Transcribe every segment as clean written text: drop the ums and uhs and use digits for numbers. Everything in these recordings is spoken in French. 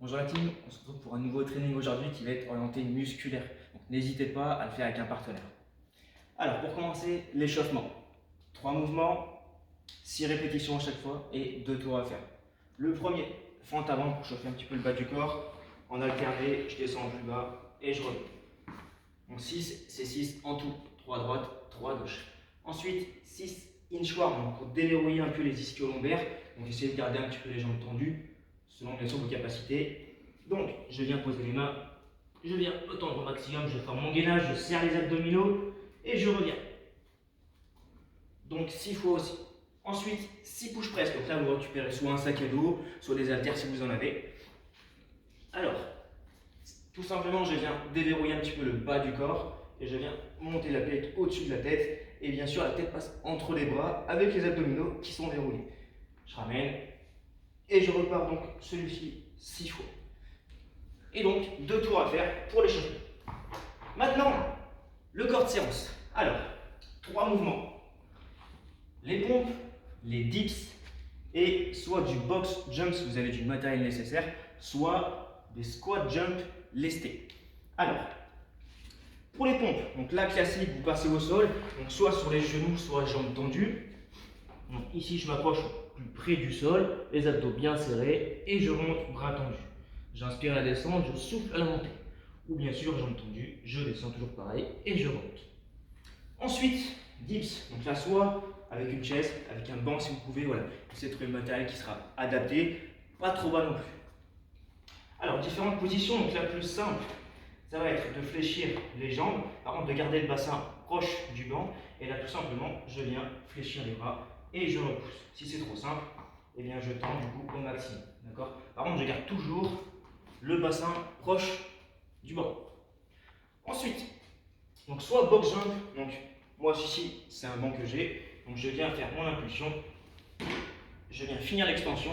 Bonjour la team, on se retrouve pour un nouveau training aujourd'hui qui va être orienté musculaire. Donc n'hésitez pas à le faire avec un partenaire. Alors pour commencer, l'échauffement. 3 mouvements, 6 répétitions à chaque fois et 2 tours à faire. Le premier, fente avant pour chauffer un petit peu le bas du corps. En alterné, je descends plus bas et je reviens. Donc 6, c'est 6 en tout. 3 à droite, 3 à gauche. Ensuite, 6 inchworm pour déverrouiller un peu les ischio-lombaires. Donc essayez de garder un petit peu les jambes tendues selon bien sûr vos capacités. Donc je viens poser les mains, je viens me tendre au maximum, je forme mon gainage, je serre les abdominaux et je reviens. Donc 6 fois aussi. Ensuite, 6 push press. Donc là, vous récupérez soit un sac à dos, soit des haltères si vous en avez. Alors, tout simplement, je viens déverrouiller un petit peu le bas du corps et je viens monter la tête au-dessus de la tête. Et bien sûr, la tête passe entre les bras avec les abdominaux qui sont verrouillés. Je ramène et je repars donc celui-ci 6 fois. Et donc, 2 tours à faire pour l'échauffement. Maintenant, le corps de séance. Alors, 3 mouvements. Les pompes, les dips et soit du box jump si vous avez du matériel nécessaire, soit des squat jump lestés. Alors, pour les pompes, donc là classique, vous passez au sol, donc soit sur les genoux, soit les jambes tendues. Donc ici, je m'approche plus près du sol, les abdos bien serrés et je remonte bras tendus. J'inspire à la descente, je souffle à la montée. Ou bien sûr, jambes tendues, je descends toujours pareil et je remonte. Ensuite, dips, donc là soit avec une chaise, avec un banc si vous pouvez, voilà. Essayez de trouver le matériel qui sera adapté, pas trop bas non plus. Alors, différentes positions, donc la plus simple, ça va être de fléchir les jambes, par contre de garder le bassin proche du banc, et là tout simplement, je viens fléchir les bras et je repousse. Si c'est trop simple, eh bien je tends du coup au maximum, d'accord? Par contre, je garde toujours le bassin proche du banc. Ensuite, donc soit box jump, donc moi ici c'est un banc que j'ai, donc je viens faire mon impulsion, je viens finir l'extension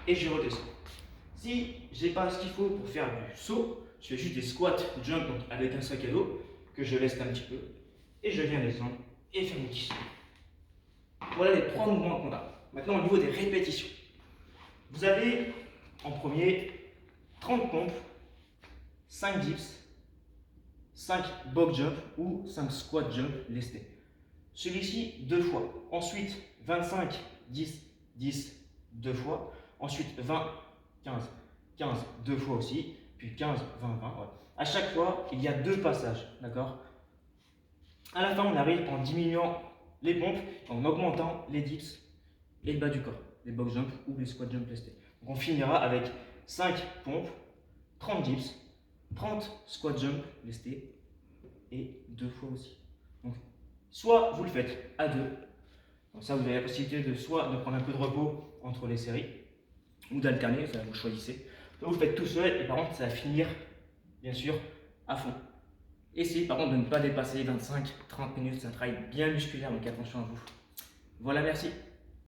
et je redescends. Si j'ai pas ce qu'il faut pour faire du saut, je fais juste des squats jump donc avec un sac à dos que je laisse un petit peu et je viens descendre et faire mon petit saut. Voilà les 3 mouvements qu'on a. Maintenant au niveau des répétitions, vous avez en premier 30 pompes, 5 dips, 5 box jump ou 5 squat jump lestés. Celui-ci 2 fois. Ensuite 25, 10, 10, 2 fois. Ensuite 20, 15, 15, 2 fois aussi. Puis 15, 20, 20. Ouais. À chaque fois, il y a 2 passages. D'accord? À la fin, on arrive en diminuant les pompes, en augmentant les dips et le bas du corps, les box jump ou les squat jump lestés. Donc on finira avec 5 pompes, 30 dips, 30 squat jump lestés et 2 fois aussi. Donc, soit vous le faites à 2, comme ça vous avez la possibilité de soit de prendre un peu de repos entre les séries, ou d'alterner, ça vous choisissez. Soit vous le faites tout seul, et par contre ça va finir, bien sûr, à fond. Essayez par contre de ne pas dépasser 25-30 minutes, c'est un travail bien musculaire, donc attention à vous. Voilà, merci.